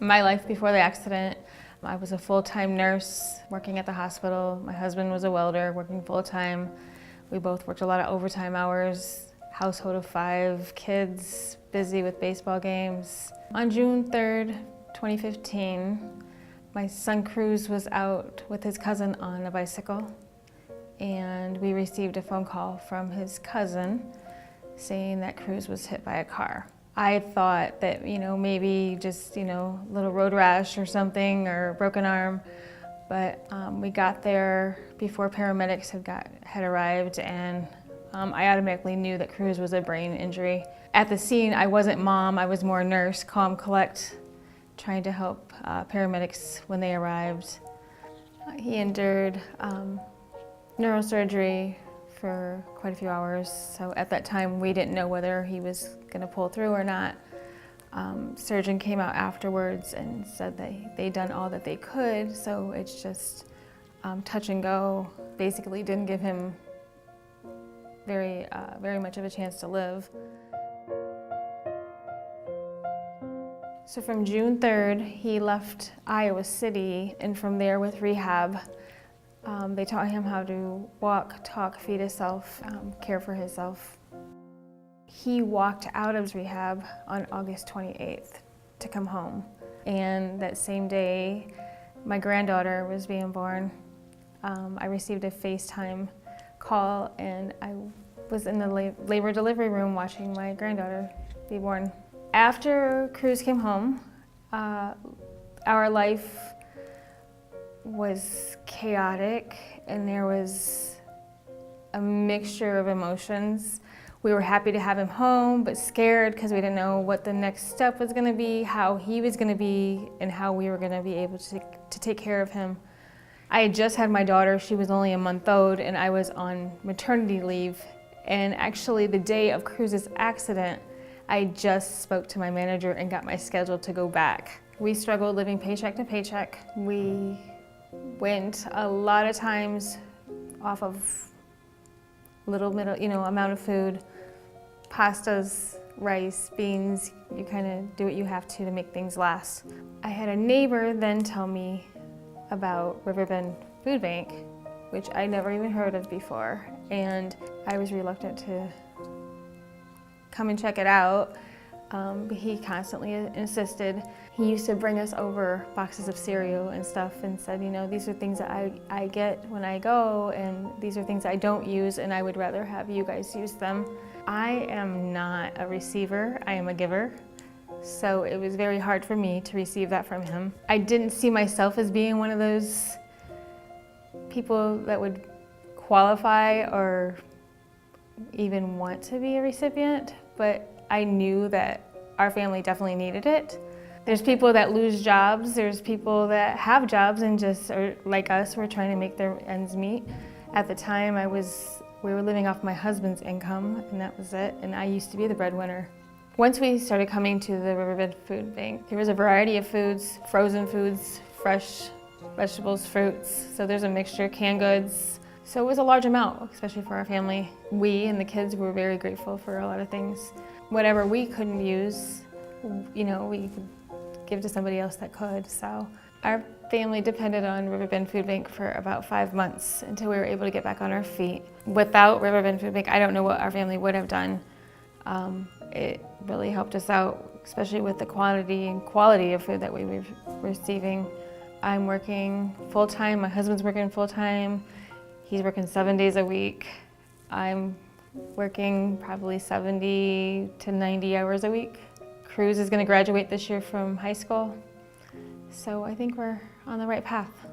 My life before the accident, I was a full-time nurse working at the hospital. My husband was a welder working full-time. We both worked a lot of overtime hours, household of 5, kids, busy with baseball games. On June 3rd, 2015, my son Cruz was out with his cousin on a bicycle, and we received a phone call from his cousin saying that Cruz was hit by a car. I thought that, maybe just, a little road rash or something, or a broken arm. But we got there before paramedics had arrived, and I automatically knew that Cruz was a brain injury. At the scene, I wasn't mom, I was more nurse, calm, collect, trying to help paramedics when they arrived. He endured neurosurgery for quite a few hours. So at that time, we didn't know whether he was gonna pull through or not. Surgeon came out afterwards and said that they'd done all that they could, so it's just touch and go. Basically didn't give him very much of a chance to live. So from June 3rd, he left Iowa City, and from there with rehab, they taught him how to walk, talk, feed himself, care for himself. He walked out of rehab on August 28th to come home. And that same day, my granddaughter was being born. I received a FaceTime call, and I was in the labor delivery room watching my granddaughter be born. After Cruz came home, our life was chaotic, and there was a mixture of emotions. We were happy to have him home, but scared because we didn't know what the next step was going to be, how he was going to be, and how we were going to be able to take care of him. I had just had my daughter. She was only a month old, and I was on maternity leave. And actually, the day of Cruz's accident, I just spoke to my manager and got my schedule to go back. We struggled living paycheck to paycheck. We went a lot of times off of little amount of food, pastas, rice, beans. You kind of do what you have to make things last. I had a neighbor then tell me about River Bend Foodbank, which I never even heard of before, and I was reluctant to come and check it out. But he constantly insisted. He used to bring us over boxes of cereal and stuff and said, these are things that I get when I go, and these are things I don't use, and I would rather have you guys use them. I am not a receiver, I am a giver. So it was very hard for me to receive that from him. I didn't see myself as being one of those people that would qualify or even want to be a recipient, but I knew that our family definitely needed it. There's people that lose jobs, there's people that have jobs and just are like us, we're trying to make their ends meet. At the time, we were living off my husband's income, and that was it, and I used to be the breadwinner. Once we started coming to the River Bend Foodbank, there was a variety of foods, frozen foods, fresh vegetables, fruits, so there's a mixture, canned goods. So it was a large amount, especially for our family. We and the kids were very grateful for a lot of things. Whatever we couldn't use, we could give to somebody else that could. So our family depended on River Bend Foodbank for about 5 months until we were able to get back on our feet. Without River Bend Foodbank, I don't know what our family would have done. It really helped us out, especially with the quantity and quality of food that we were receiving. I'm working full-time, my husband's working full-time. He's working 7 days a week. I'm working probably 70 to 90 hours a week. Cruz is going to graduate this year from high school, so I think we're on the right path.